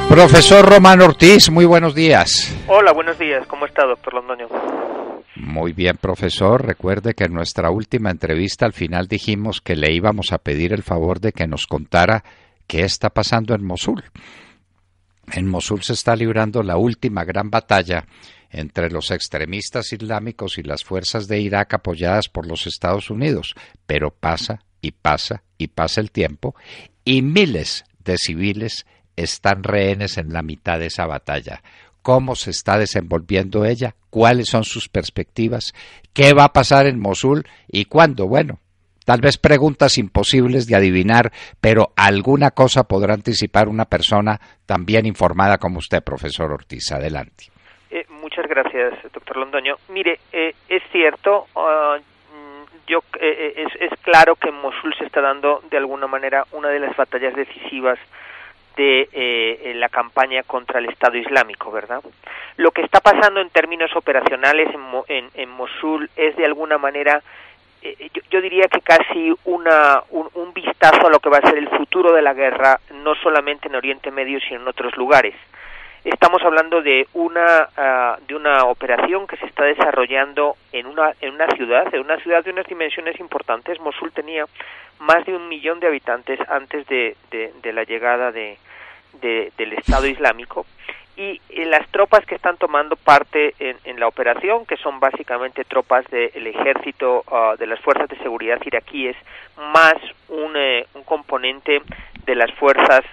Profesor Román Ortiz, muy buenos días. Hola, buenos días. ¿Cómo está, doctor Londoño? Muy bien, profesor. Recuerde que en nuestra última entrevista al final dijimos que le íbamos a pedir el favor de que nos contara qué está pasando en Mosul. En Mosul se está librando la última gran batalla entre los extremistas islámicos y las fuerzas de Irak apoyadas por los Estados Unidos, pero pasa y pasa y pasa el tiempo y miles de civiles están rehenes en la mitad de esa batalla. ¿Cómo se está desenvolviendo ella? ¿Cuáles son sus perspectivas? ¿Qué va a pasar en Mosul? ¿Y cuándo? Bueno, tal vez preguntas imposibles de adivinar, pero alguna cosa podrá anticipar una persona tan bien informada como usted, profesor Ortiz. Adelante. Muchas gracias, doctor Londoño. Mire, es cierto, es claro que en Mosul se está dando de alguna manera una de las batallas decisivas de la campaña contra el Estado Islámico, ¿verdad? Lo que está pasando en términos operacionales en Mosul es de alguna manera, yo diría que casi un vistazo a lo que va a ser el futuro de la guerra, no solamente en Oriente Medio, sino en otros lugares. Estamos hablando de una operación que se está desarrollando en una ciudad de unas dimensiones importantes. Mosul tenía más de 1 millón de habitantes antes de la llegada del Estado Islámico, y las tropas que están tomando parte en la operación, que son básicamente tropas del ejército, de las fuerzas de seguridad iraquíes, más un componente de las fuerzas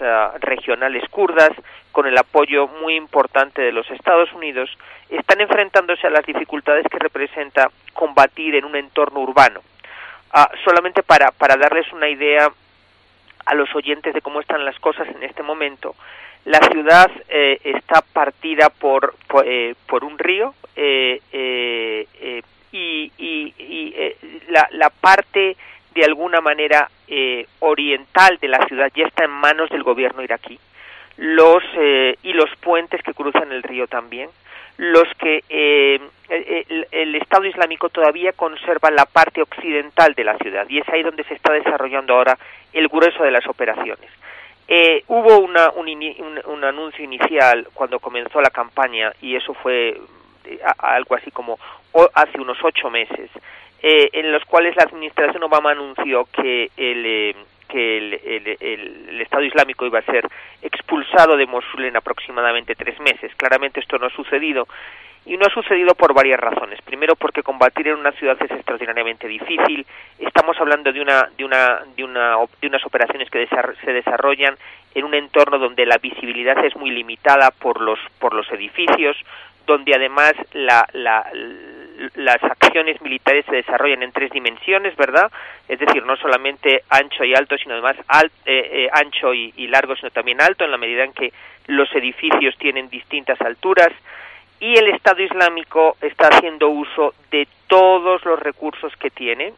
regionales kurdas, con el apoyo muy importante de los Estados Unidos, están enfrentándose a las dificultades que representa combatir en un entorno urbano. Solamente para darles una idea a los oyentes de cómo están las cosas en este momento, la ciudad está partida por un río, la parte de alguna manera oriental de la ciudad ya está en manos del gobierno iraquí, los puentes que cruzan el río también, el Estado Islámico todavía conserva la parte occidental de la ciudad, y es ahí donde se está desarrollando ahora el grueso de las operaciones. Hubo un anuncio inicial cuando comenzó la campaña, y eso fue algo así como hace unos 8 meses, en los cuales la administración Obama anunció que el Estado Islámico iba a ser expulsado de Mosul en aproximadamente 3 meses. Claramente esto no ha sucedido, y no ha sucedido por varias razones. Primero, porque combatir en una ciudad es extraordinariamente difícil. Estamos hablando de unas operaciones que se desarrollan en un entorno donde la visibilidad es muy limitada por los edificios, donde además las acciones militares se desarrollan en 3 dimensiones, ¿verdad? Es decir, no solamente ancho y alto, sino además ancho y largo, sino también alto, en la medida en que los edificios tienen distintas alturas, y el Estado Islámico está haciendo uso de todos los recursos que tiene,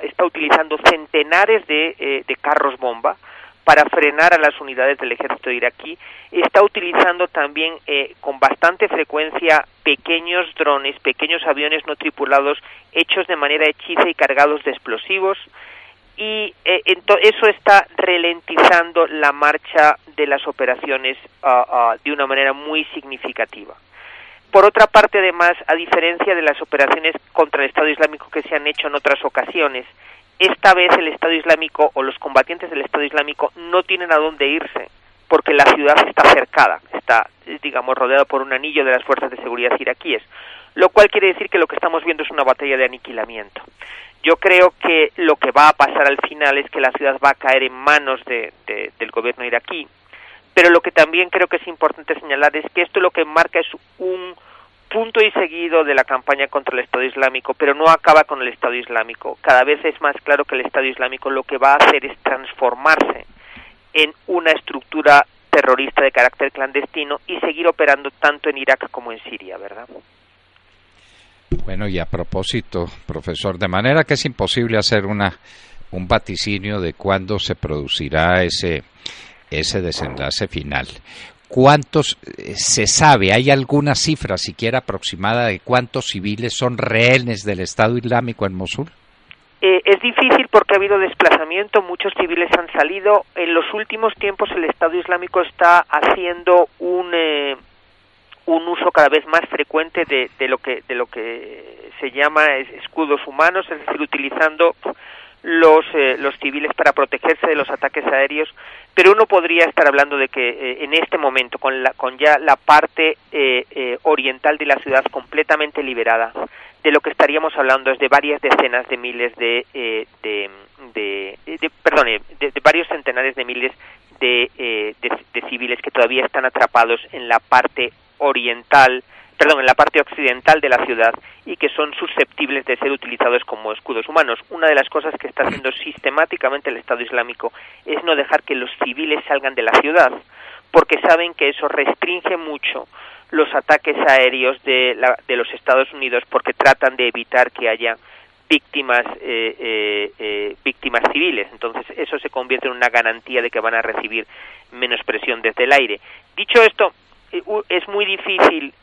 está utilizando centenares de carros bomba para frenar a las unidades del ejército iraquí, está utilizando también con bastante frecuencia pequeños drones, pequeños aviones no tripulados hechos de manera hechiza y cargados de explosivos, y eso está ralentizando la marcha de las operaciones de una manera muy significativa. Por otra parte, además, a diferencia de las operaciones contra el Estado Islámico que se han hecho en otras ocasiones, esta vez el Estado Islámico o los combatientes del Estado Islámico no tienen a dónde irse, porque la ciudad está cercada, está, digamos, rodeada por un anillo de las fuerzas de seguridad iraquíes, lo cual quiere decir que lo que estamos viendo es una batalla de aniquilamiento. Yo creo que lo que va a pasar al final es que la ciudad va a caer en manos del gobierno iraquí, pero lo que también creo que es importante señalar es que esto lo que marca es un punto y seguido de la campaña contra el Estado Islámico, pero no acaba con el Estado Islámico. Cada vez es más claro que el Estado Islámico lo que va a hacer es transformarse en una estructura terrorista de carácter clandestino y seguir operando tanto en Irak como en Siria, ¿verdad? Bueno, y a propósito, profesor, de manera que es imposible hacer un vaticinio de cuándo se producirá ese desenlace final. ¿Cuántos se sabe? ¿Hay alguna cifra siquiera aproximada de cuántos civiles son rehenes del Estado Islámico en Mosul? Es difícil porque ha habido desplazamiento, muchos civiles han salido. En los últimos tiempos el Estado Islámico está haciendo un uso cada vez más frecuente de lo que se llama escudos humanos, es decir, utilizando los civiles para protegerse de los ataques aéreos, pero uno podría estar hablando de que en este momento, con ya la parte oriental de la ciudad completamente liberada, de lo que estaríamos hablando es de varias decenas de miles de varios centenares de miles de civiles que todavía están atrapados en la parte en la parte occidental de la ciudad y que son susceptibles de ser utilizados como escudos humanos. Una de las cosas que está haciendo sistemáticamente el Estado Islámico es no dejar que los civiles salgan de la ciudad, porque saben que eso restringe mucho los ataques aéreos de los Estados Unidos, porque tratan de evitar que haya víctimas civiles. Entonces eso se convierte en una garantía de que van a recibir menos presión desde el aire. Dicho esto, es muy difícil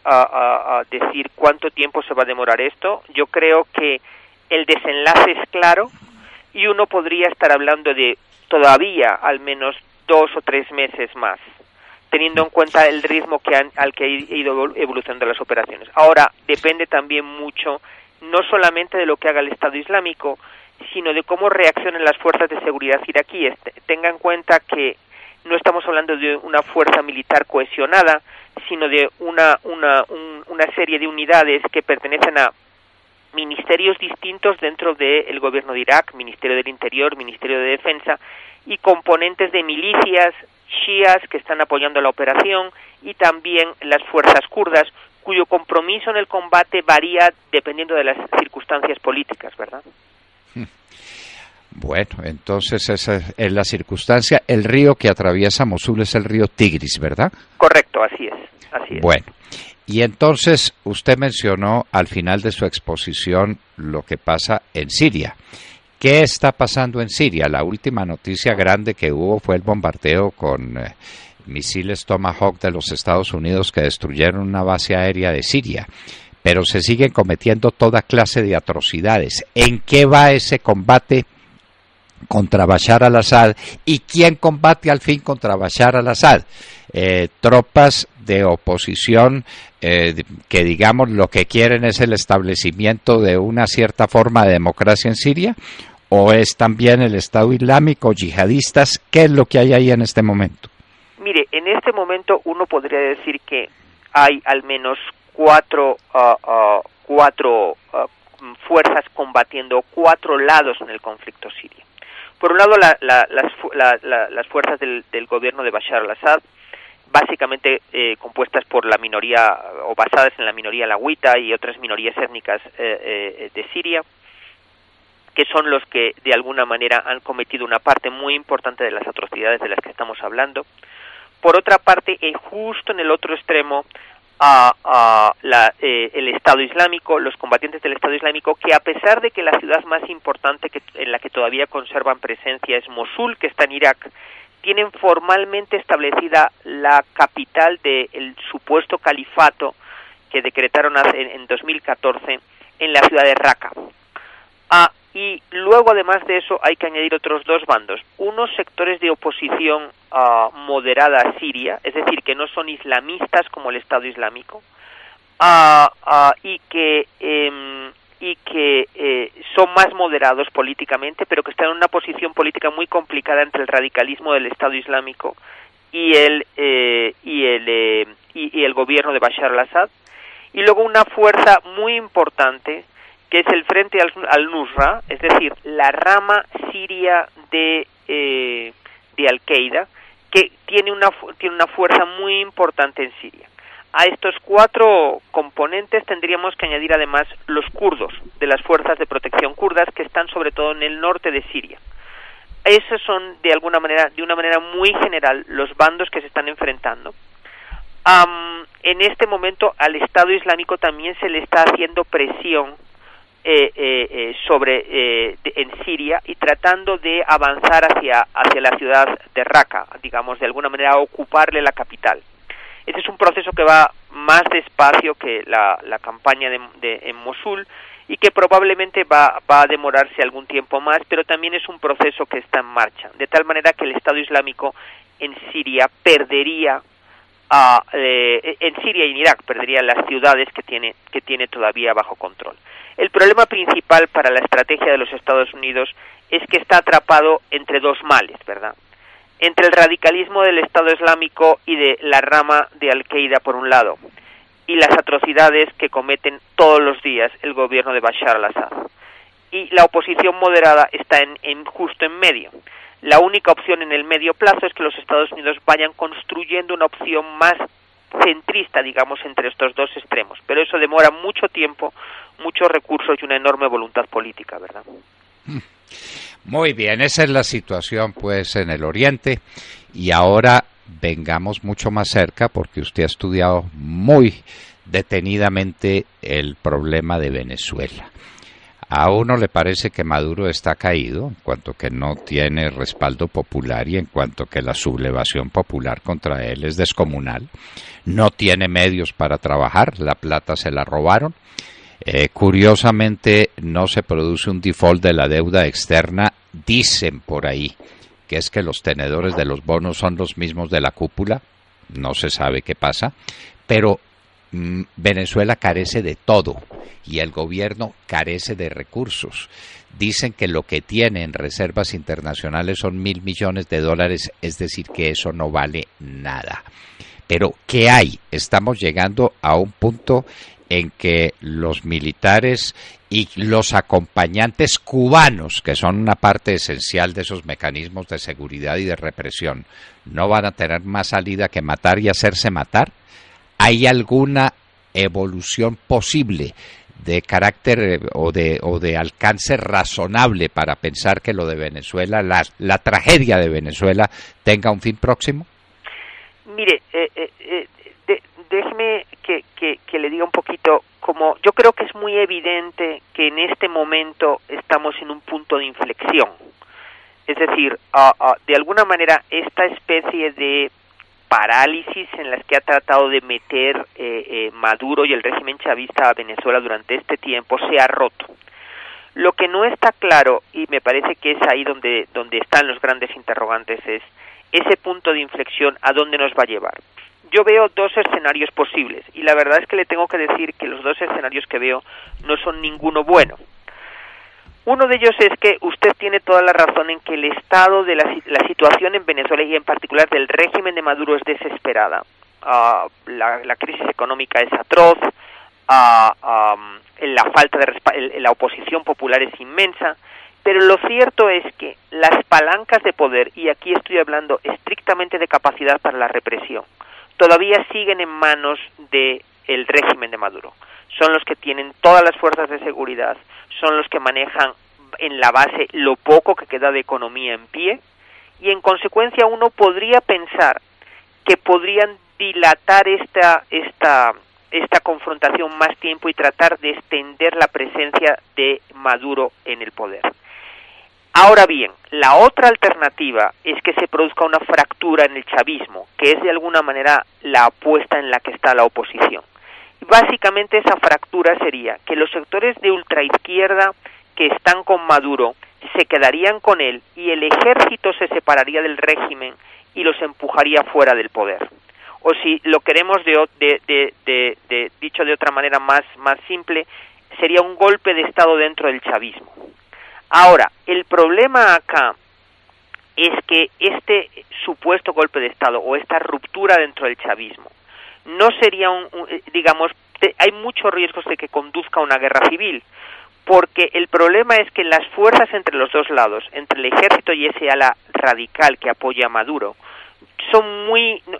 decir cuánto tiempo se va a demorar esto. Yo creo que el desenlace es claro y uno podría estar hablando de todavía al menos 2 o 3 meses más, teniendo en cuenta el ritmo al que ha ido evolucionando las operaciones. Ahora, depende también mucho, no solamente de lo que haga el Estado Islámico, sino de cómo reaccionen las fuerzas de seguridad iraquíes. Tenga en cuenta que no estamos hablando de una fuerza militar cohesionada, sino de una serie de unidades que pertenecen a ministerios distintos dentro del gobierno de Irak, Ministerio del Interior, Ministerio de Defensa, y componentes de milicias chiíes que están apoyando la operación, y también las fuerzas kurdas, cuyo compromiso en el combate varía dependiendo de las circunstancias políticas, ¿verdad? Bueno, entonces esa es la circunstancia. El río que atraviesa Mosul es el río Tigris, ¿verdad? Correcto, así es. Bueno, y entonces usted mencionó al final de su exposición lo que pasa en Siria. ¿Qué está pasando en Siria? La última noticia grande que hubo fue el bombardeo con misiles Tomahawk de los Estados Unidos que destruyeron una base aérea de Siria. Pero se siguen cometiendo toda clase de atrocidades. ¿En qué va ese combate contra Bashar al-Assad? ¿Y quién combate al fin contra Bashar al-Assad? Tropas de oposición que, digamos, lo que quieren es el establecimiento de una cierta forma de democracia en Siria, o es también el Estado Islámico, yihadistas. ¿Qué es lo que hay ahí en este momento? Mire, en este momento uno podría decir que hay al menos cuatro fuerzas combatiendo, 4 lados en el conflicto sirio. Por un lado, las fuerzas del gobierno de Bashar al-Assad, básicamente compuestas por la minoría o basadas en la minoría alawita y otras minorías étnicas de Siria, que son los que de alguna manera han cometido una parte muy importante de las atrocidades de las que estamos hablando. Por otra parte, justo en el otro extremo, el Estado Islámico, los combatientes del Estado Islámico, que a pesar de que la ciudad más importante en la que todavía conservan presencia es Mosul, que está en Irak, tienen formalmente establecida la capital del supuesto califato que decretaron en 2014 en la ciudad de Raqqa. Y luego, además de eso, hay que añadir otros 2 bandos. Unos sectores de oposición moderada siria, es decir, que no son islamistas como el Estado Islámico, y que son más moderados políticamente, pero que están en una posición política muy complicada entre el radicalismo del Estado Islámico y el gobierno de Bashar al-Assad. Y luego una fuerza muy importante, que es el Frente al-Nusra, es decir, la rama siria de Al-Qaeda, que tiene una fuerza muy importante en Siria. A estos 4 componentes tendríamos que añadir además los kurdos, de las fuerzas de protección kurdas, que están sobre todo en el norte de Siria. Esos son de una manera muy general, los bandos que se están enfrentando. En este momento al Estado Islámico también se le está haciendo presión en Siria, y tratando de avanzar hacia la ciudad de Raqqa, digamos, de alguna manera ocuparle la capital. Este es un proceso que va más despacio que la campaña en Mosul, y que probablemente va a demorarse algún tiempo más, pero también es un proceso que está en marcha, de tal manera que el Estado Islámico en Siria perdería en Siria y en Irak perdería las ciudades que tiene todavía bajo control. El problema principal para la estrategia de los Estados Unidos es que está atrapado entre dos males, ¿verdad? Entre el radicalismo del Estado Islámico y de la rama de Al-Qaeda por un lado, y las atrocidades que cometen todos los días el gobierno de Bashar al-Assad. Y la oposición moderada está justo en medio. La única opción en el medio plazo es que los Estados Unidos vayan construyendo una opción más centrista, digamos, entre estos dos extremos. Pero eso demora mucho tiempo, muchos recursos y una enorme voluntad política, ¿verdad? Muy bien, esa es la situación, pues, en el Oriente. Y ahora vengamos mucho más cerca, porque usted ha estudiado muy detenidamente el problema de Venezuela. A uno le parece que Maduro está caído, en cuanto que no tiene respaldo popular y en cuanto que la sublevación popular contra él es descomunal. No tiene medios para trabajar, la plata se la robaron. Curiosamente, no se produce un default de la deuda externa. Dicen por ahí que es que los tenedores de los bonos son los mismos de la cúpula. No se sabe qué pasa, pero Venezuela carece de todo y el gobierno carece de recursos. Dicen que lo que tiene en reservas internacionales son $1.000 millones, es decir, que eso no vale nada. Pero, ¿qué hay? Estamos llegando a un punto en que los militares y los acompañantes cubanos, que son una parte esencial de esos mecanismos de seguridad y de represión, no van a tener más salida que matar y hacerse matar. ¿Hay alguna evolución posible de carácter o de alcance razonable para pensar que lo de Venezuela, la tragedia de Venezuela, tenga un fin próximo? Mire, déjeme que le diga un poquito, como yo creo que es muy evidente que en este momento estamos en un punto de inflexión. Es decir, de alguna manera esta especie de parálisis en las que ha tratado de meter Maduro y el régimen chavista a Venezuela durante este tiempo se ha roto. Lo que no está claro, y me parece que es ahí donde están los grandes interrogantes, es ese punto de inflexión, ¿a dónde nos va a llevar? Yo veo dos escenarios posibles, y la verdad es que le tengo que decir que los dos escenarios que veo no son ninguno bueno. Uno de ellos es que usted tiene toda la razón en que el estado de la situación en Venezuela y en particular del régimen de Maduro es desesperada. La crisis económica es atroz, la falta de la oposición popular es inmensa, pero lo cierto es que las palancas de poder, y aquí estoy hablando estrictamente de capacidad para la represión, todavía siguen en manos del régimen de Maduro. Son los que tienen todas las fuerzas de seguridad, son los que manejan en la base lo poco que queda de economía en pie, y en consecuencia uno podría pensar que podrían dilatar esta confrontación más tiempo y tratar de extender la presencia de Maduro en el poder. Ahora bien, la otra alternativa es que se produzca una fractura en el chavismo, que es de alguna manera la apuesta en la que está la oposición. Básicamente esa fractura sería que los sectores de ultraizquierda que están con Maduro se quedarían con él y el ejército se separaría del régimen y los empujaría fuera del poder. O si lo queremos dicho de otra manera más simple, sería un golpe de Estado dentro del chavismo. Ahora, el problema acá es que este supuesto golpe de Estado o esta ruptura dentro del chavismo no sería hay muchos riesgos de que conduzca a una guerra civil, porque el problema es que las fuerzas entre los dos lados, entre el ejército y ese ala radical que apoya a Maduro,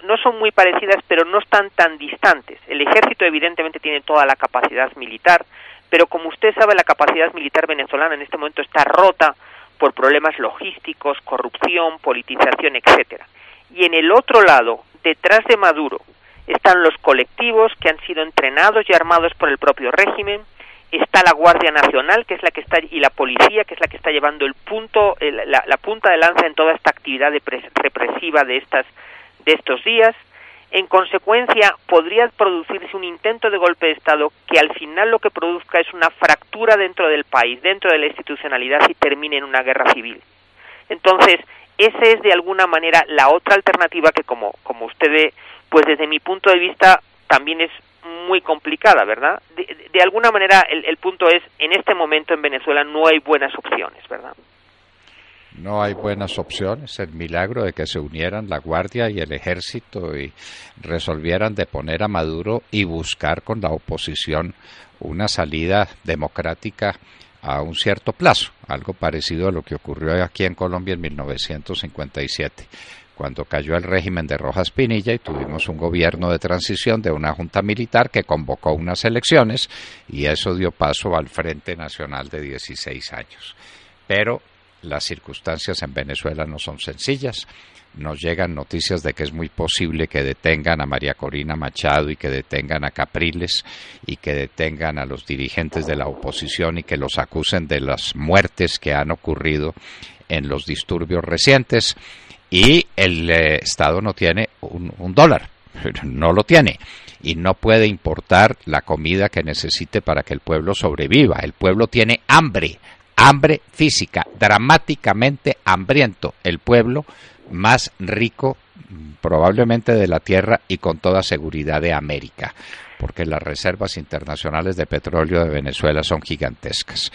no son muy parecidas, pero no están tan distantes. El ejército evidentemente tiene toda la capacidad militar, pero como usted sabe, la capacidad militar venezolana en este momento está rota por problemas logísticos, corrupción, politización, etcétera. Y en el otro lado, detrás de Maduro, están los colectivos que han sido entrenados y armados por el propio régimen, está la Guardia Nacional, que es la que está, y la policía, que es la que está llevando la punta de lanza en toda esta actividad represiva de estos días. En consecuencia, podría producirse un intento de golpe de Estado que al final lo que produzca es una fractura dentro del país, dentro de la institucionalidad, y termine en una guerra civil. Entonces, esa es de alguna manera la otra alternativa que, como usted ve, pues desde mi punto de vista también es muy complicada, ¿verdad? De alguna manera el punto es, en este momento en Venezuela no hay buenas opciones, ¿verdad? No hay buenas opciones. El milagro de que se unieran la Guardia y el Ejército y resolvieran de poner a Maduro y buscar con la oposición una salida democrática a un cierto plazo, algo parecido a lo que ocurrió aquí en Colombia en 1957, cuando cayó el régimen de Rojas Pinilla y tuvimos un gobierno de transición de una junta militar que convocó unas elecciones y eso dio paso al Frente Nacional de 16 años. Pero las circunstancias en Venezuela no son sencillas. Nos llegan noticias de que es muy posible que detengan a María Corina Machado y que detengan a Capriles y que detengan a los dirigentes de la oposición y que los acusen de las muertes que han ocurrido en los disturbios recientes. Y el Estado no tiene un dólar, no lo tiene. Y no puede importar la comida que necesite para que el pueblo sobreviva. El pueblo tiene hambre física, dramáticamente hambriento, el pueblo más rico probablemente de la tierra y con toda seguridad de América, porque las reservas internacionales de petróleo de Venezuela son gigantescas.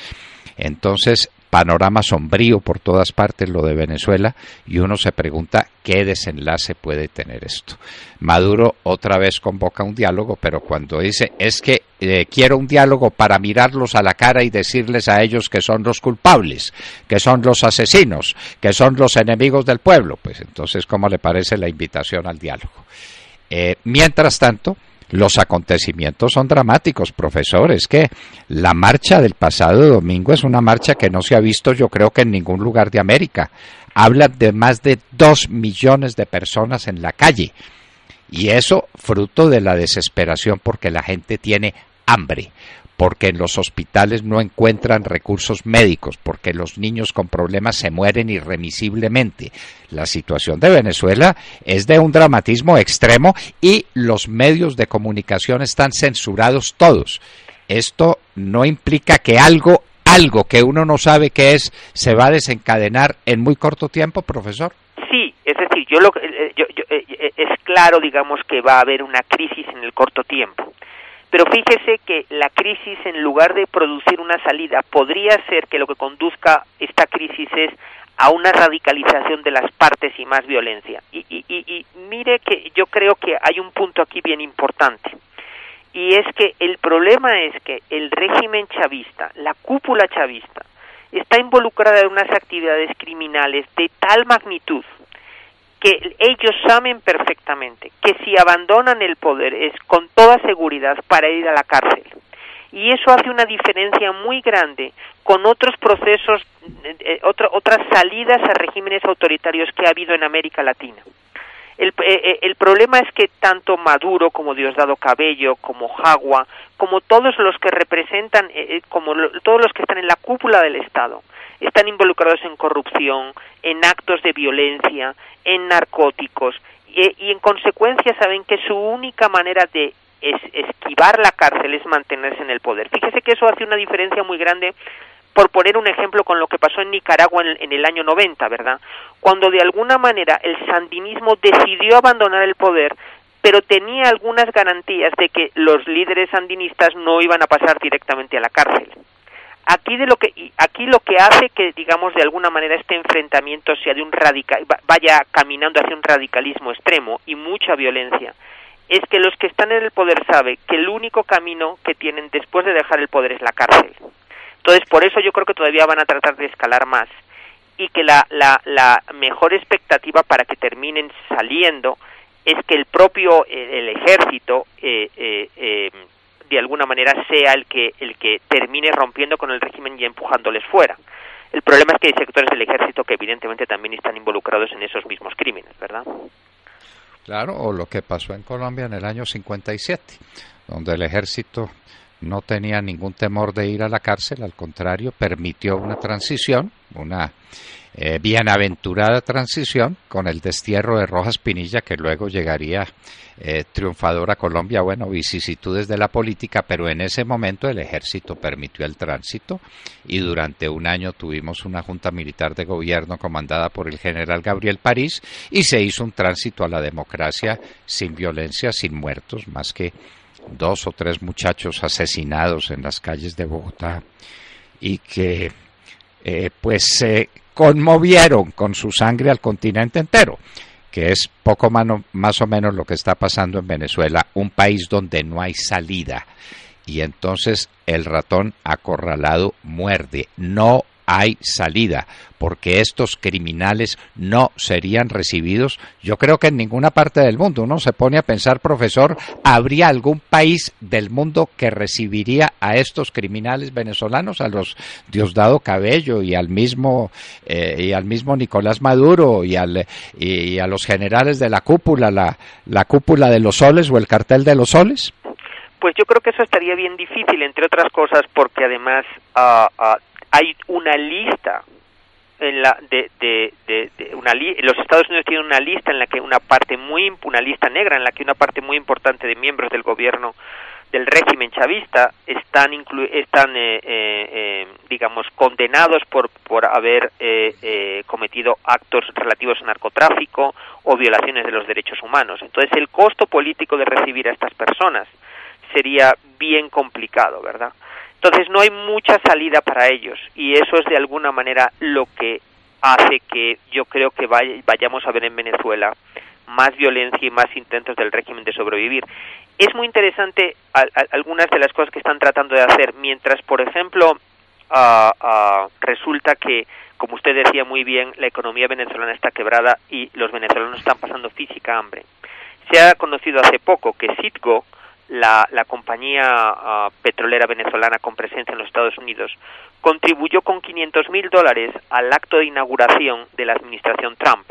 Entonces, panorama sombrío por todas partes lo de Venezuela y uno se pregunta qué desenlace puede tener esto. Maduro otra vez convoca un diálogo, pero cuando dice es que quiero un diálogo para mirarlos a la cara y decirles a ellos que son los culpables, que son los asesinos, que son los enemigos del pueblo, pues entonces ¿cómo le parece la invitación al diálogo? Mientras tanto, los acontecimientos son dramáticos, profesor. Es que la marcha del pasado domingo es una marcha que no se ha visto, yo creo que en ningún lugar de América. Hablan de más de 2 millones de personas en la calle. Y eso fruto de la desesperación porque la gente tiene hambre, porque en los hospitales no encuentran recursos médicos, porque los niños con problemas se mueren irremisiblemente. La situación de Venezuela es de un dramatismo extremo y los medios de comunicación están censurados todos. Esto no implica que algo que uno no sabe qué es, se va a desencadenar en muy corto tiempo, profesor. Sí, es decir, es claro, digamos, que va a haber una crisis en el corto tiempo. Pero fíjese que la crisis, en lugar de producir una salida, podría ser que lo que conduzca esta crisis es a una radicalización de las partes y más violencia. Y mire que yo creo que hay un punto aquí bien importante. Y es que el problema es que el régimen chavista, la cúpula chavista, está involucrada en unas actividades criminales de tal magnitud que ellos saben perfectamente que si abandonan el poder es con toda seguridad para ir a la cárcel. Y eso hace una diferencia muy grande con otros procesos, otras salidas a regímenes autoritarios que ha habido en América Latina. El problema es que tanto Maduro como Diosdado Cabello, como Jagua, como todos los que representan, todos los que están en la cúpula del Estado, están involucrados en corrupción, en actos de violencia, en narcóticos, y en consecuencia saben que su única manera de esquivar la cárcel es mantenerse en el poder. Fíjese que eso hace una diferencia muy grande, por poner un ejemplo con lo que pasó en Nicaragua en el año 90, ¿verdad? Cuando de alguna manera el sandinismo decidió abandonar el poder, pero tenía algunas garantías de que los líderes sandinistas no iban a pasar directamente a la cárcel. Aquí lo que hace que, digamos, de alguna manera este enfrentamiento sea de vaya caminando hacia un radicalismo extremo y mucha violencia, es que los que están en el poder saben que el único camino que tienen después de dejar el poder es la cárcel. Entonces, por eso yo creo que todavía van a tratar de escalar más y que la mejor expectativa para que terminen saliendo es que el propio el ejército de alguna manera sea el que termine rompiendo con el régimen y empujándoles fuera. El problema es que hay sectores del ejército que evidentemente también están involucrados en esos mismos crímenes, ¿verdad? Claro, o lo que pasó en Colombia en el año 57, donde el ejército no tenía ningún temor de ir a la cárcel, al contrario, permitió una transición, una bienaventurada transición con el destierro de Rojas Pinilla, que luego llegaría triunfador a Colombia. Bueno, vicisitudes de la política, pero en ese momento el ejército permitió el tránsito y durante un año tuvimos una junta militar de gobierno comandada por el general Gabriel París y se hizo un tránsito a la democracia sin violencia, sin muertos, más que 2 o 3 muchachos asesinados en las calles de Bogotá y que conmovieron con su sangre al continente entero, que es poco más o menos lo que está pasando en Venezuela, un país donde no hay salida, y entonces el ratón acorralado muerde, no hay salida, porque estos criminales no serían recibidos, yo creo que en ninguna parte del mundo. Uno se pone a pensar, profesor, ¿habría algún país del mundo que recibiría a estos criminales venezolanos, a los Diosdado Cabello y al mismo Nicolás Maduro y a los generales de la cúpula, la cúpula de los soles o el cartel de los soles? Pues yo creo que eso estaría bien difícil, entre otras cosas, porque además hay una lista los Estados Unidos tienen una lista en la que una lista negra en la que una parte muy importante de miembros del gobierno del régimen chavista están digamos condenados por haber cometido actos relativos a narcotráfico o violaciones de los derechos humanos. Entonces el costo político de recibir a estas personas sería bien complicado, ¿verdad? Entonces no hay mucha salida para ellos y eso es de alguna manera lo que hace que yo creo que vayamos a ver en Venezuela más violencia y más intentos del régimen de sobrevivir. Es muy interesante algunas de las cosas que están tratando de hacer, mientras, por ejemplo, resulta que, como usted decía muy bien, la economía venezolana está quebrada y los venezolanos están pasando física hambre. Se ha conocido hace poco que Citgo, la compañía petrolera venezolana con presencia en los Estados Unidos, contribuyó con $500,000 al acto de inauguración de la administración Trump.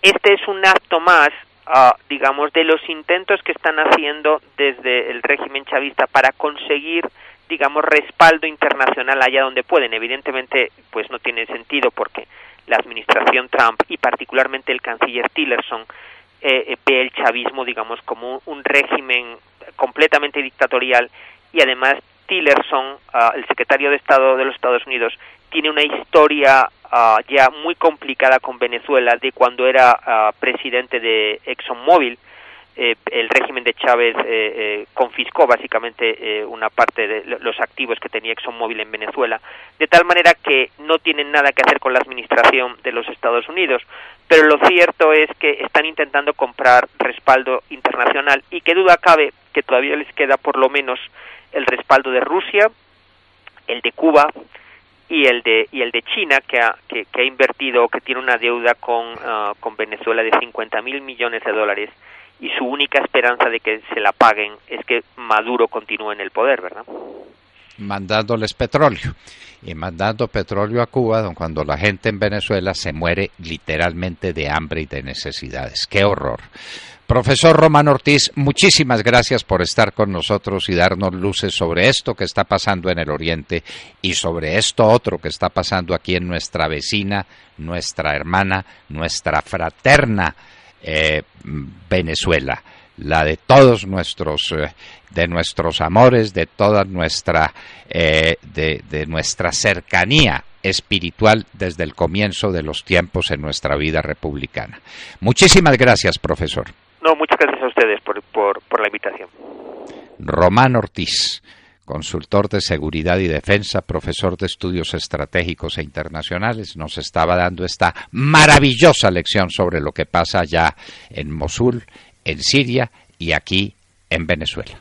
Este es un acto más, digamos, de los intentos que están haciendo desde el régimen chavista para conseguir, digamos, respaldo internacional allá donde pueden. Evidentemente, pues no tiene sentido porque la administración Trump y particularmente el canciller Tillerson ve el chavismo, digamos, como un régimen completamente dictatorial y además Tillerson, el secretario de Estado de los Estados Unidos, tiene una historia ya muy complicada con Venezuela de cuando era presidente de ExxonMobil. El régimen de Chávez confiscó básicamente una parte de los activos que tenía ExxonMobil en Venezuela, de tal manera que no tienen nada que hacer con la administración de los Estados Unidos, pero lo cierto es que están intentando comprar respaldo internacional y qué duda cabe que todavía les queda por lo menos el respaldo de Rusia, el de Cuba y el de China, que ha invertido, que tiene una deuda con Venezuela de $50,000 millones y su única esperanza de que se la paguen es que Maduro continúe en el poder, ¿verdad? Mandándoles petróleo y mandando petróleo a Cuba, cuando la gente en Venezuela se muere literalmente de hambre y de necesidades. ¡Qué horror! Profesor Román Ortiz, muchísimas gracias por estar con nosotros y darnos luces sobre esto que está pasando en el Oriente y sobre esto otro que está pasando aquí en nuestra vecina, nuestra hermana, nuestra fraterna Venezuela, la de todos nuestros amores, de toda nuestra de nuestra cercanía espiritual desde el comienzo de los tiempos en nuestra vida republicana. Muchísimas gracias, profesor. No, muchas gracias a ustedes por la invitación. Román Ortiz, consultor de seguridad y defensa, profesor de estudios estratégicos e internacionales, nos estaba dando esta maravillosa lección sobre lo que pasa allá en Mosul, en Siria y aquí en Venezuela.